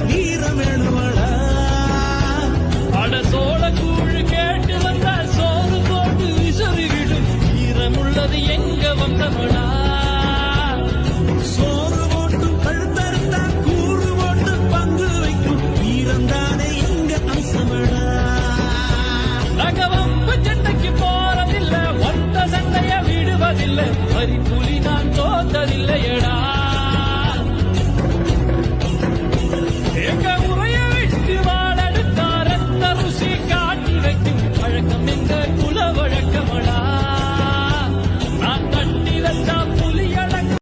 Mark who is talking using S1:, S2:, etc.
S1: வீரம் வேணுமடா.
S2: அட சோழ கூழ் கேட்டு வந்த சோறு போட்டு விசறிவிடும் வீரம் உள்ளது எங்க வந்தவளா.
S1: சோறு போட்டு கழுத்தறுத்தா கூறு போட்டு பங்கு வைக்கும் வீரம் தானே எங்க அம்சமடா.
S2: ரகவம்பு சண்டைக்கு போறதில்லை, ஒத்த சண்டைய விடுவதில்லை, வரி புலி நான் தோத்ததில்லை.